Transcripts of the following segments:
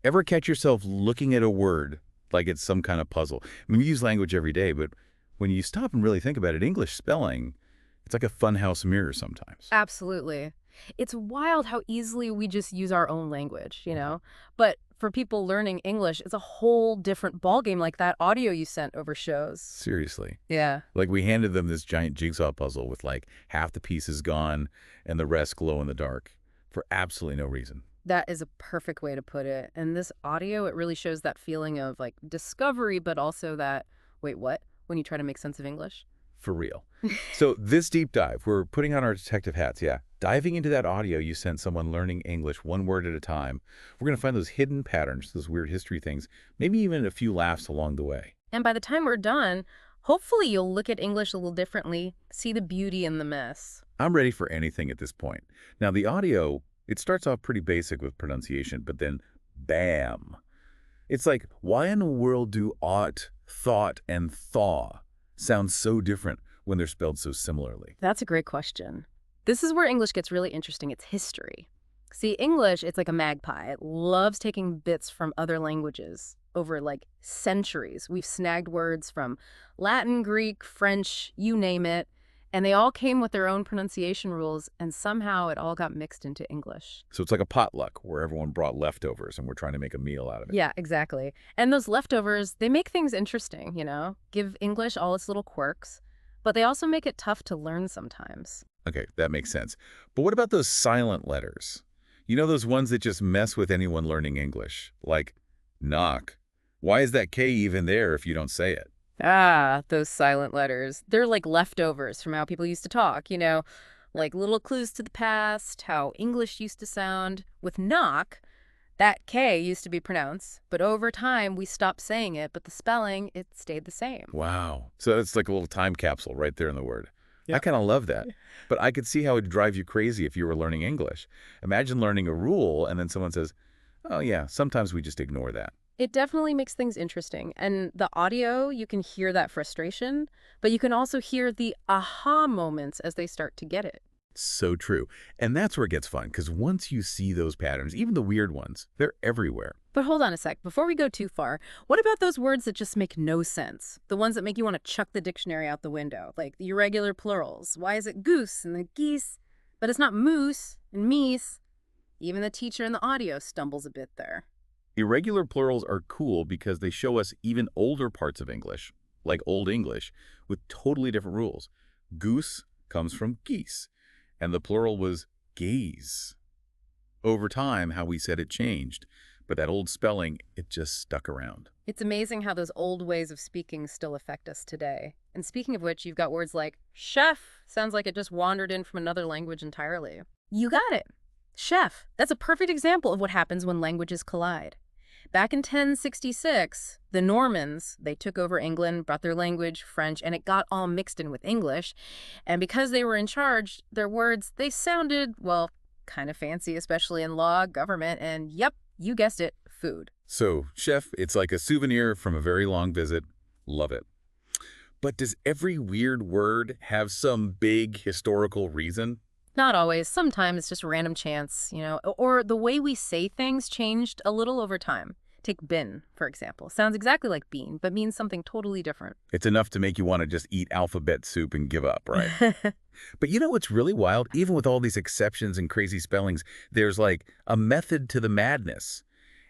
Ever catch yourself looking at a word like it's some kind of puzzle? I mean, we use language every day, but when you stop and really think about it, English spelling, it's like a funhouse mirror sometimes. Absolutely. It's wild how easily we just use our own language, But for people learning English, it's a whole different ballgame like that audio you sent over shows. Seriously. Yeah. Like we handed them this giant jigsaw puzzle with like half the pieces gone and the rest glow in the dark for absolutely no reason. That is a perfect way to put it. And this audio, it really shows that feeling of like discovery, but also that, wait, what? When you try to make sense of English. For real. So this deep dive, we're putting on our detective hats, yeah. Diving into that audio you sent someone learning English one word at a time, we're going to find those hidden patterns, those weird history things, maybe even a few laughs along the way. And by the time we're done, hopefully you'll look at English a little differently, see the beauty in the mess. I'm ready for anything at this point. Now, the audio, it starts off pretty basic with pronunciation, but then bam. It's like, why in the world do ought, thought, and thaw sound so different when they're spelled so similarly? That's a great question. This is where English gets really interesting. It's history. See, English, it's like a magpie. It loves taking bits from other languages over like centuries. We've snagged words from Latin, Greek, French, you name it, and they all came with their own pronunciation rules, and somehow it all got mixed into English. So it's like a potluck where everyone brought leftovers and we're trying to make a meal out of it. Yeah, exactly. And those leftovers, they make things interesting, Give English all its little quirks, but they also make it tough to learn sometimes. Okay, that makes sense. But what about those silent letters? You know, those ones that just mess with anyone learning English, like knock. Why is that K even there if you don't say it? Ah, those silent letters. They're like leftovers from how people used to talk, like little clues to the past, how English used to sound. With knock, that K used to be pronounced, but over time we stopped saying it, but the spelling, it stayed the same. Wow. So it's like a little time capsule right there in the word. I Yep. kind of love that. But I could see how it'd drive you crazy if you were learning English. Imagine learning a rule and then someone says, oh yeah, sometimes we just ignore that. It definitely makes things interesting. And the audio, you can hear that frustration, but you can also hear the aha moments as they start to get it. So true. And that's where it gets fun, because once you see those patterns, even the weird ones, they're everywhere. But hold on a sec. Before we go too far, what about those words that just make no sense? The ones that make you want to chuck the dictionary out the window, like the irregular plurals. Why is it goose and the geese? But it's not moose and meese. Even the teacher in the audio stumbles a bit there. Irregular plurals are cool because they show us even older parts of English, like Old English, with totally different rules. Goose comes from geese, and the plural was gaze. Over time, how we said it changed, but that old spelling, it just stuck around. It's amazing how those old ways of speaking still affect us today. And speaking of which, you've got words like chef. Sounds like it just wandered in from another language entirely. You got it. Chef. That's a perfect example of what happens when languages collide. Back in 1066, the Normans, they took over England, brought their language, French, and it got all mixed in with English. And because they were in charge, their words, they sounded, well, kind of fancy, especially in law, government, and yep, you guessed it, food. So, chef, it's like a souvenir from a very long visit. Love it. But does every weird word have some big historical reason? Not always. Sometimes it's just random chance, or the way we say things changed a little over time. Take bin, for example. Sounds exactly like bean, but means something totally different. It's enough to make you want to just eat alphabet soup and give up, right? But you know what's really wild? Even with all these exceptions and crazy spellings, there's like a method to the madness.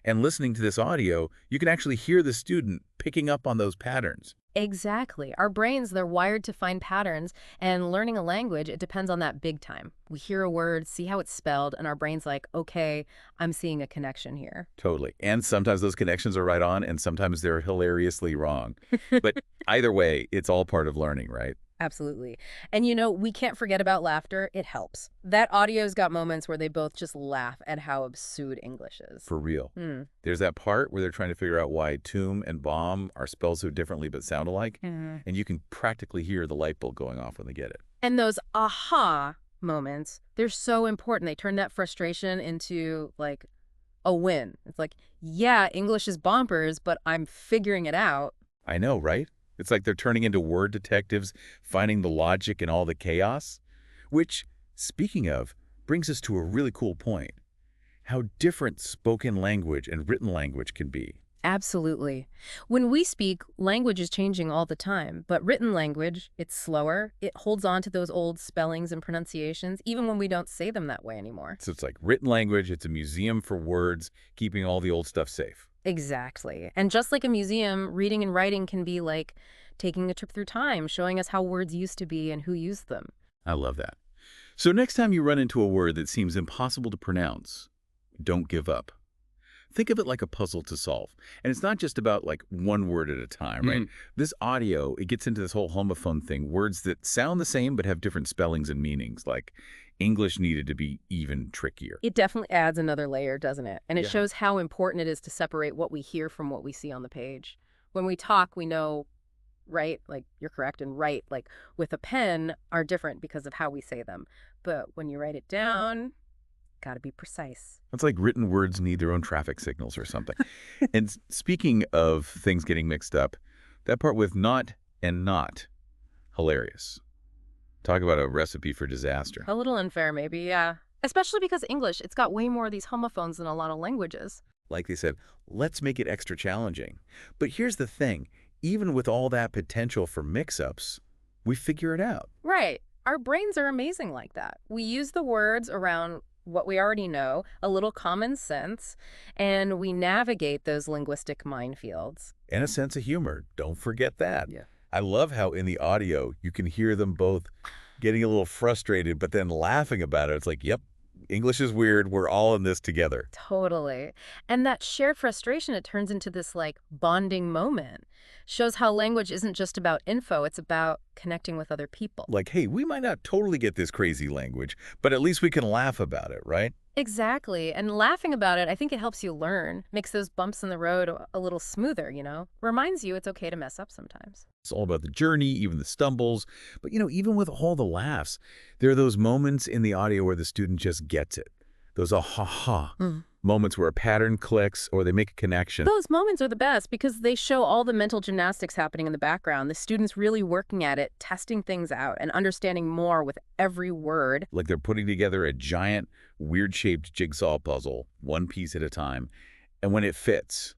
And listening to this audio, you can actually hear the student picking up on those patterns. Exactly. Our brains, they're wired to find patterns, and learning a language, it depends on that big time. We hear a word, see how it's spelled, and our brain's like, okay, I'm seeing a connection here. Totally. And sometimes those connections are right on, and sometimes they're hilariously wrong. But either way, it's all part of learning, right? Absolutely. And we can't forget about laughter. It helps. That audio's got moments where they both just laugh at how absurd English is. For real. Hmm. There's that part where they're trying to figure out why tomb and bomb are spelled so differently but sound alike. Mhm. And you can practically hear the light bulb going off when they get it. And those aha moments, they're so important. They turn that frustration into like a win. It's like, yeah, English is bonkers, but I'm figuring it out. I know, right? It's like they're turning into word detectives, finding the logic in all the chaos. Which, speaking of, brings us to a really cool point. how different spoken language and written language can be. Absolutely. When we speak, language is changing all the time, but written language, it's slower. It holds on to those old spellings and pronunciations, even when we don't say them that way anymore. So it's like written language, it's a museum for words, keeping all the old stuff safe. Exactly. And just like a museum, reading and writing can be like taking a trip through time, showing us how words used to be and who used them. I love that. So next time you run into a word that seems impossible to pronounce, don't give up. Think of it like a puzzle to solve. And it's not just about like one word at a time, right? This audio, it gets into this whole homophone thing, words that sound the same but have different spellings and meanings, like English needed to be even trickier. It definitely adds another layer, doesn't it? And it Yeah. shows how important it is to separate what we hear from what we see on the page. When we talk, we know right, like you're correct, and right, like with a pen, are different because of how we say them. But when you write it down, gotta be precise. It's like written words need their own traffic signals or something. And speaking of things getting mixed up, that part with not and not, hilarious. Talk about a recipe for disaster. A little unfair, maybe, yeah. Especially because English, it's got way more of these homophones than a lot of languages. Like they said, let's make it extra challenging. But here's the thing, even with all that potential for mix-ups, we figure it out. Right. Our brains are amazing like that. We use the words around what we already know, a little common sense, and we navigate those linguistic minefields. And a sense of humor, don't forget that. Yeah. I love how in the audio, you can hear them both getting a little frustrated, but then laughing about it. It's like, yep, English is weird. We're all in this together. Totally. And that shared frustration, it turns into this like bonding moment. Shows how language isn't just about info, it's about connecting with other people. Like, hey, we might not totally get this crazy language, but at least we can laugh about it, right? Exactly. And laughing about it, I think it helps you learn, makes those bumps in the road a little smoother, you know? Reminds you it's okay to mess up sometimes. It's all about the journey, even the stumbles. But, even with all the laughs, there are those moments in the audio where the student just gets it. Those ah-ha-ha moments where a pattern clicks or they make a connection. Those moments are the best because they show all the mental gymnastics happening in the background, the students really working at it, testing things out, and understanding more with every word. Like they're putting together a giant, weird-shaped jigsaw puzzle, one piece at a time. And when it fits,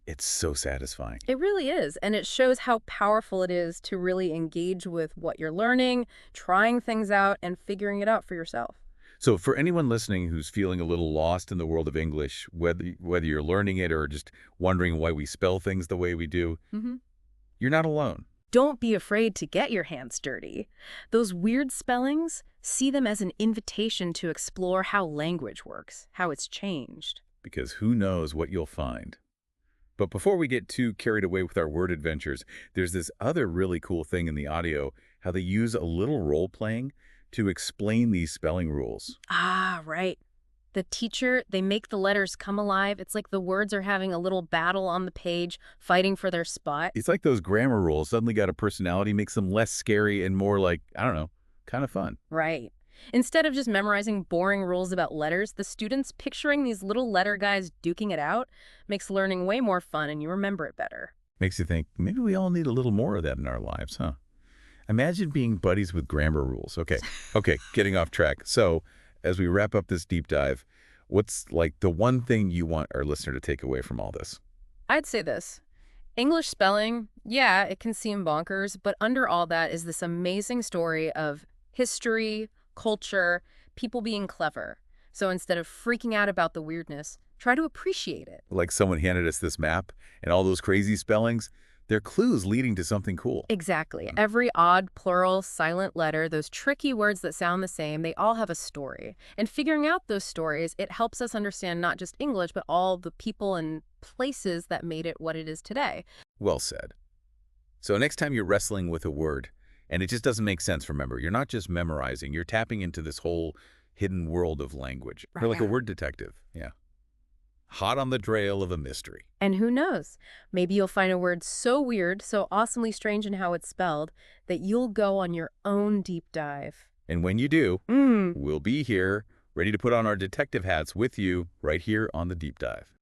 it's so satisfying. It really is, and it shows how powerful it is to really engage with what you're learning, trying things out, and figuring it out for yourself. So for anyone listening who's feeling a little lost in the world of English, whether you're learning it or just wondering why we spell things the way we do, you're not alone. Don't be afraid to get your hands dirty. Those weird spellings, see them as an invitation to explore how language works, how it's changed. Because who knows what you'll find. But before we get too carried away with our word adventures, there's this other really cool thing in the audio, how they use a little role-playing to explain these spelling rules. Ah, right. The teacher, they make the letters come alive. It's like the words are having a little battle on the page, fighting for their spot. It's like those grammar rules suddenly got a personality, makes them less scary and more like, I don't know, kind of fun. Right. Instead of just memorizing boring rules about letters, the students picturing these little letter guys duking it out makes learning way more fun and you remember it better. Makes you think, maybe we all need a little more of that in our lives, huh? Imagine being buddies with grammar rules. Okay, getting off track. So as we wrap up this deep dive, what's like the one thing you want our listener to take away from all this? I'd say this. English spelling, yeah, it can seem bonkers, but under all that is this amazing story of history, culture, people being clever. So instead of freaking out about the weirdness, try to appreciate it. Like someone handed us this map and all those crazy spellings, they're clues leading to something cool. Exactly. Every odd, plural, silent letter, those tricky words that sound the same, they all have a story. And figuring out those stories, it helps us understand not just English, but all the people and places that made it what it is today. Well said. So next time you're wrestling with a word, and it just doesn't make sense, remember, you're not just memorizing, you're tapping into this whole hidden world of language. You're like a word detective, yeah. Hot on the trail of a mystery. And who knows? Maybe you'll find a word so weird, so awesomely strange in how it's spelled, that you'll go on your own deep dive. And when you do, we'll be here, ready to put on our detective hats with you right here on the Deep Dive.